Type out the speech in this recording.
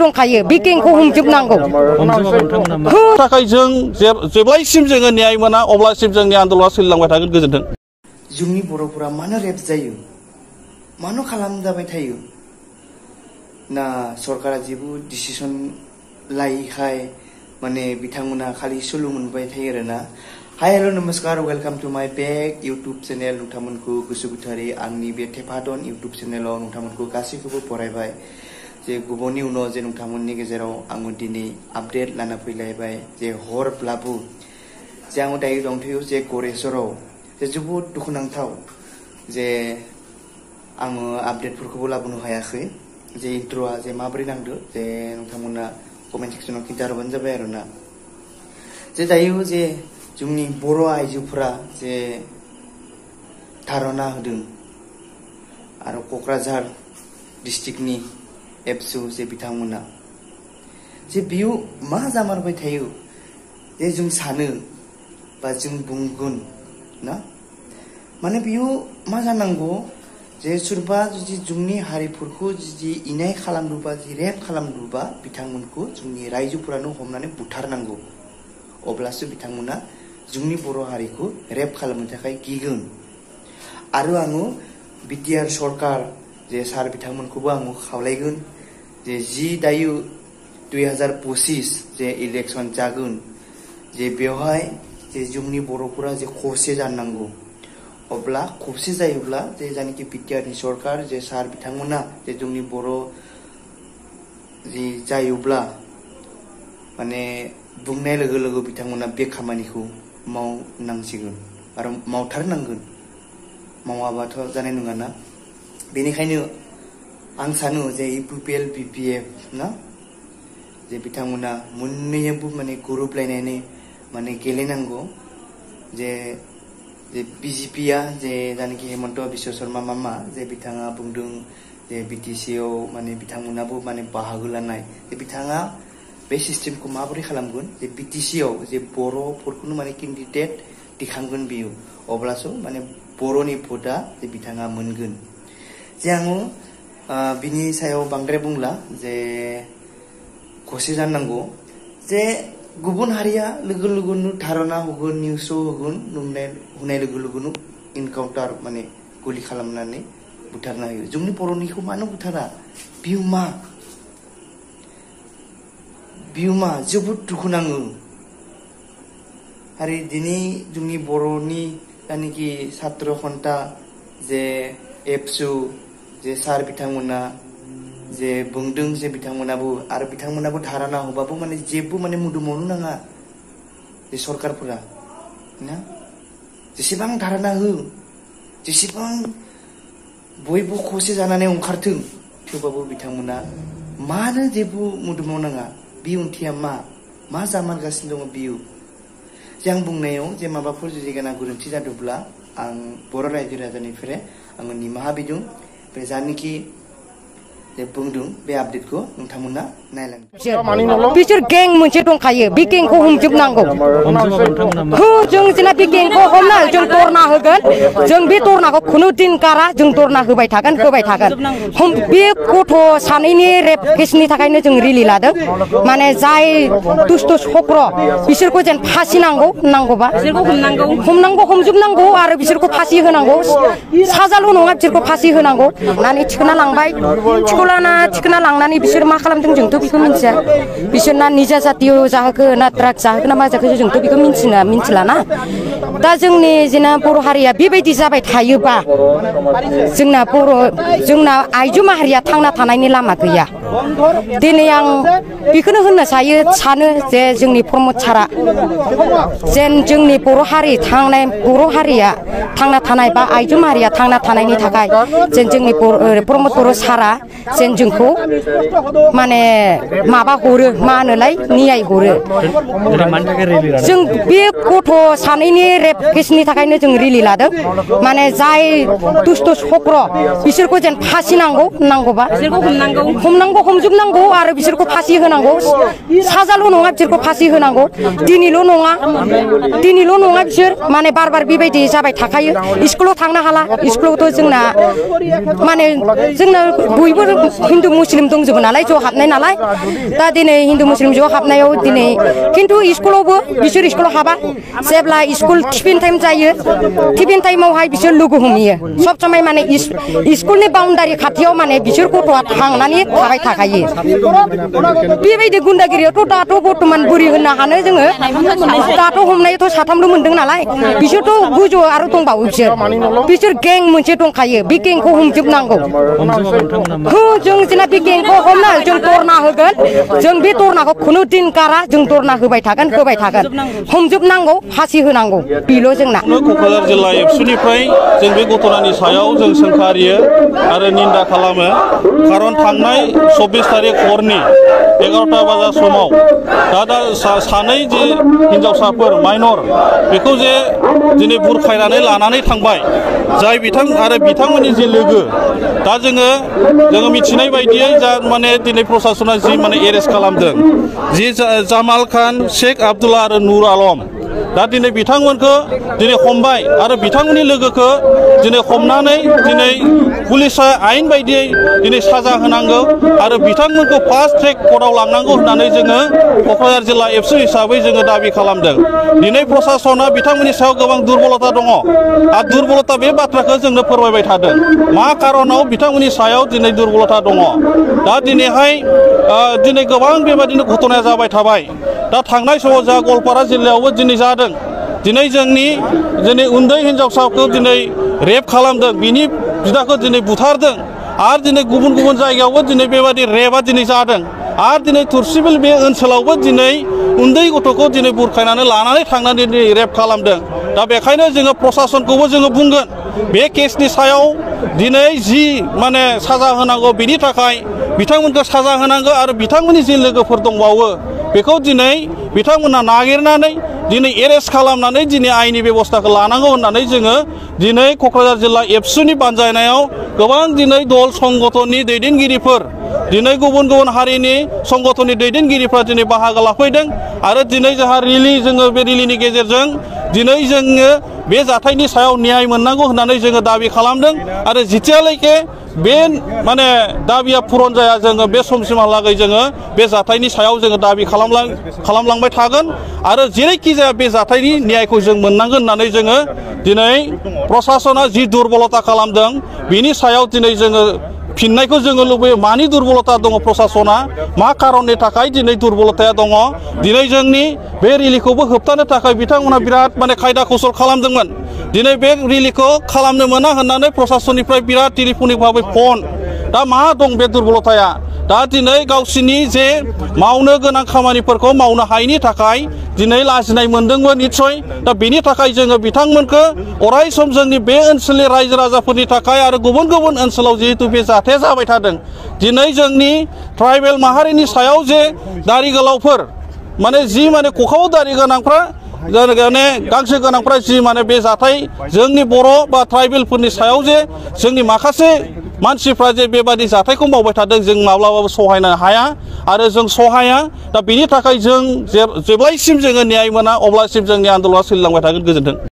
दंखायो बे गेंखौ हमजोबनांगौ थाखाय जों जेब्लायसिम जोङो न्याय मोना अब्लासिम जोंनि आन्दोलना सोलिलांबाय थागोन गोजोन्थों जोंनि बर'फोरा मानो रेप जायो मानो खालामजाबाय थायो ना सरकारा जेबो डिसिसन लायैखाय माने बिथांमोना खालि सुलु मोनबाय थायो आरोना हाय हेल' नमस्कार वेलकाम टु माय बेक इउटुब चेनेल नोंथांमोनखौ गोसो गोथारै आंनि बे टेपादन इउटुब चेनेलाव नोंथांमोनखौ गासैखौबो बरायबाय जे गुबुननि उनाव जे नोंथांमोननि गेजेराव आङो दिनै आपडेट लाना फैलायबाय जे हरब्लाबो जे आङो दायो दंथ'यो जे गरेस्वराव जे जोबोद दुखुनांथाव जे आङो आपडेटफोरखौबो लाबोनो हायाखै जे इन्ट्र'आ जे माबोरै नांदो जे नोंथांमोना कमेन्ट सेक्सनाव खिन्थाहरबानो जाबाय आरोना जे दायो जे जोंनि बर' आइजोफोरा जे धारना होदों आरो क'क्राझार डिस्ट्रिक्टनि एबसु जे बिथांमोना जे बियो मा जामारबाय थायो जे जों सानो बा जों बुंगोन ना माने बियो मा जानांगौ जे सोरबा जुदि जोंनि हारिफोरखौ जुदि इनाय खालामदोंबा जि रेप खालामदोंबा बिथांमोनखौ जोंनि रायजोफोरानो हमनानै बुथारनांगौ अब्लासो बिथांमोना जोंनि बर' हारिखौ रेप खालामनो थाखाय गिगोन आरो आङो बिटिआर सरकार जे सार बिथांमोनखौबो आङो खावलायगोन जे जि दायो 2025 जे इलेक्सन जागोन जे बेवहाय जे जोंनि बर'फोरा जे खौसे जानांगौ अब्ला खौसे जायोब्ला जे जानिखि बिटिआरनि सरकार जे सार बिथांमोना जे जोंनि बर' जि जायोब्ला माने बुंनाय लोगो लोगो बिथांमोना बे खामानिखौ मावनांसिगोन आरो मावथारनांगोन मावाबाथ' जानाय नङा ना बेनिखायनो आं सानो जे इउपिपिएल बिपिएफ ना जे बिथांमोना मोननैयाबो माने गोरोबलायनानै माने गेलेनांगौ जे बिजेपिया जे जानिखि हेमन्त बिश्व शर्मा मामा जे बिथाङा बुंदों जे बिटिसिआव माने बिथांमोनाबो माने बाहागो लानाय जे बिथाङा बे सिस्टेमखौ माबोरै खालामगोन जे बिटिसिआव जे बर'फोरखौनो माने केन्डिडेट दिखांगोन बियो अब्लासो माने बर'नि भटआ जे बिथाङा मोनगोन जे आङो बिनि सायाव बांद्राय बुंला जे खौसे जानांगौ जे गुबुन हारिया लोगो लोगोनो धारना होगोन निउस होगोन होनाय लोगो लोगोनो इनकाउन्टार माने गुलि खालामनानै बुथारना होयो जोंनि बर'निखौ मानो बुथारा बियो मा जोबोद दुखु नाङो आरो दिनै जोंनि बर'नि जानिखि छात्र खन्था जे एबसु जे सार बिथांमोना जे बुंदों जे बिथांमोनाबो आरो बिथांमोनाबो धारना होबाबो माने जेबो माने मोदोमावनो नाङा जे सरकारफोरा ना जेसेबां धारना हो जेसेबां बयबो खौसे जानानै ओंखारथों थेवबाबो बिथांमोना मानो जेबो मोदोमाव नाङा बे ओंथिया मा जामारगासिनो दङ बियो जे आं बुंनायाव जे माबाफोर जुदि गाना गोरोन्थि जादोंब्ला आं बर' रायजो राजानिफ्राय आङो निमाहा बिदों बे जानिखि जे बुंदों बे आपडेटखौ नोंथांमोना नायलांदों बिसोर गें मोनसे दंखायो बे गेंखौ हमजोबनांगौ जों जेना बे गेंखौ हमना जों धरना होगोन जों बे धरनाखौ खुनु दिन गारा जों धरना होबाय थागोन बे गथ' सानैनि रेप केसनि थाखायनो जों रिलि लादों माने जाय दुष्ट चक्र बिसोरखौ जेन फासि नांगौबा हमजोबनांगौ आरो बिसोरखौ फासि होनांगौ साजाल' नङा बिसोरखौ फासि होनांगौ होननानै थिखोना लांबाय थिखोना लांनानै बिसोर मा खालामदों जोंथ' बेखौ मिथिया बिसोरना निजा जातिय जाहोखो ना ड्राग जाहोखो ना मा जाहोखो जोंथ' बेखौ मिथिला ना दा जोंनि जेना बर' हारिया बेबायदि जाबाय थायोबा जोंना आइजो माहारिया थांना थानायनि लामा गैया दिनै आं बेखौनो होननो सानो जे जोंनि प्रमद सारा जेन जोंनि बर' हारिया थांना थानाय बा आइजो माहारिया थांना थानायनि थाखाय जेन जोंनि प्रमद बर' सारा जेन जोंखौ माने माबा हरो मा होनोलाय नियाय हरो जों बे गथ' सानैनि रेप केसनि थाखायनो जों रिलि लादों माने जाय दुष्ट चक्र बिसोरखौ जेन फासि नांगौबा हमनांगौ हमजोबनांगौ आरो बिसोरखौ फासि होनांगौ साजाल' नङा बिसोरखौ फासि होनांगौ दिनैल' नङा बिसोर माने बार बेबायदि जाबाय थाखायो स्कुलाव थांनो हाला स्कुलावथ' जोंना माने जोंना बयबो हिन्दु मुस्लिम दंजोबो नालाय ज' हाबनाय नालाय दा दिनै हिन्दु मुस्लिम ज' हाबनायाव दिनै खिन्थु स्कुलावबो बिसोर स्कुलाव हाबा जेब्ला स्कुल टिफिन टाइम जायो टिफिन टाइमावहाय बिसोर लोगो हमहैयो सब समाय माने स्कुलनि बाउन्डारि खाथियाव माने बिसोर गथ'आ थांनानै थाबाय थाखायो बेबायदि गुन्डागिरियावथ' दाथ' बर्थमान बुरि होननो हानो जोङो दाथ' हमनायाथ' साथामल' मोनदों नालाय बिसोरथ' गोजौ आरो दंबावो बिसोर गें मोनसे दंखायो बे गेंखौ हमजोबनांगौ जों जेना बे गेंखौ हमना जों दरना होगोन जों बे दरनाखौ खुनु दिन गारा जों दरना होबाय थागोन हमजोबनांगौ फासि होनांगौ बेल' जोंना क'क्राझार जिल्ला एबसुनिफ्राय जों बे घटनानि सायाव जों सोंखारियो आरो निन्दा खालामो खारन थांनाय 24 तारिख हरनि 11टा बाजा समाव दा सानै जे हिनजावसाफोर माइनर बेखौ जे दिनै बुरखायनानै लानानै थांबाय जाय बिथांमोननि जे लोगो दा जोङो मिथिनाय बायदियै जा माने दिनै प्रशासना जि माने एरेस्ट खालामदों जि जामाल खान शेख आब्दुल्ला आरो नुर आलम दा दिनै बिथांमोनखौ दिनै हमबाय आरो बिथांमोननि लोगोखौ दिनै हमनानै दिनै पुलिसा आयेन बायदियै दिनै साजा होनांगौ आरो बिथांमोनखौ फास्ट ट्रेक कर्टआव लांनांगौ होननानै जोङो क'क्राझार जिल्ला एबसु हिसाबै जोङो दाबि खालामदों दिनै प्रशासना बिथांमोननि सायाव गोबां दुरबलता दङ आरो दुरबलता बे बाथ्राखौ जोंनो फोरमायबाय थादों मा कारनाव बिथांमोननि सायाव दिनै दुरबलता दङ दा दिनैहाय दिनै गोबां बेबायदिनो घटनाया जाबाय थाबाय दा थांनाय समाव जा गवालपारा जिल्लायावबो दिनै जादों दिनै जोंनि उन्दै हिनजावसाखौ दिनै रेप खालामदों बिनि बिदाखौ दिनै बुथारदों आरो दिनै गुबुन जायगायावबो दिनै बेबायदि रेपआ दिनै जादों आरो दिनै तुर्सिबिल बे ओनसोलावबो दिनै उन्दै गथ'खौ दिनै बुरखायनानै लानानै थांनानै दिनै रेप खालामदों दा बेखायनो जोङो प्रशासनखौबो जोङो बुंगोन बे केसनि सायाव दिनै जि माने साजा होनांगौ बिनि थाखाय बिथांमोनखौ साजा होनांगौ आरो बिथांमोननि जि लोगोफोर दंबावो बेखौ दिनै बिथांमोना नागिरनानै दिनै एरेस्ट खालामनानै दिनै आयेननि बेबस्थाखौ लानांगौ होननानै जोङो दिनै क'क्राझार जिल्ला एबसुनि बानजायनायाव गोबां दिनै दल संगठननि दैदेनगिरिफोर दिनै गुबुन हारिनि संगठननि दैदेनगिरिफ्रा दिनै बाहागो लाफैदों आरो दिनै जोंहा जोङो बे रिलिनि गेजेरजों दिनै जोङो बे जाथायनि सायाव न्याय मोननांगौ होननानै जोङो दाबि खालामदों आरो जितियालागै बे माने दाबिया पुरन जाया जोङो बे समसिमहालागै जोङो बे जाथायनि सायाव जोङो दाबि खालामलांबाय थागोन आरो जेरैखि जाया बे जाथायनि न्यायखौ जों मोननांगोन होननानै जोङो दिनै प्रशासना जि दुरबलता खालामदों बिनि सायाव दिनै जोङो फिननायखौ जोङो लुबैयो मानि दुरबलता दङ प्रशासना मा खारननि थाखाय दिनै दुरबलताया दङ दिनै जोंनि बे रिलिखौबो होबथानो थाखाय बिथांमोना बिराद माने खायदा कौशल खालामदोंमोन दिनै बे रिलिखौ खालामनो मोना होननानै प्रशासननिफ्राय बिराद टेलिफनिक भाबै फन दा मा दं बे दुरबलताया दा दिनै गावसिनि जे मावनो गोनां खामानिफोरखौ मावनो हायैनि थाखाय दिनै लाजिनाय मोनदोंमोन निस्सय दा बेनि थाखाय जोङो बिथांमोनखौ अराय सम जोंनि बे ओनसोलनि रायजो राजाफोरनि थाखाय आरो गुबुन ओनसोलाव जिहेतु बे जाथाया जाबाय थादों दिनै जोंनि ट्राइबेल माहारिनि सायाव जे दारि गोलावफोर माने जि माने खखाव दारि गोनांफ्रा गांसो गोनांफ्रा जि माने बे जाथाय जोंनि बर' बा ट्राइबेलफोरनि सायाव जे जोंनि माखासे मानसिफ्रा जे बेबादि जाथायखौ मावबाय थादों जों माब्लाबाबो सहायनो हाया आरो जों सहाया दा बेनि थाखाय जों जेब्लायसिम जोङो न्याय मोना अब्लासिम जोंनि आन्दोलना सोलिलांबाय थागोन गोजोन्थों।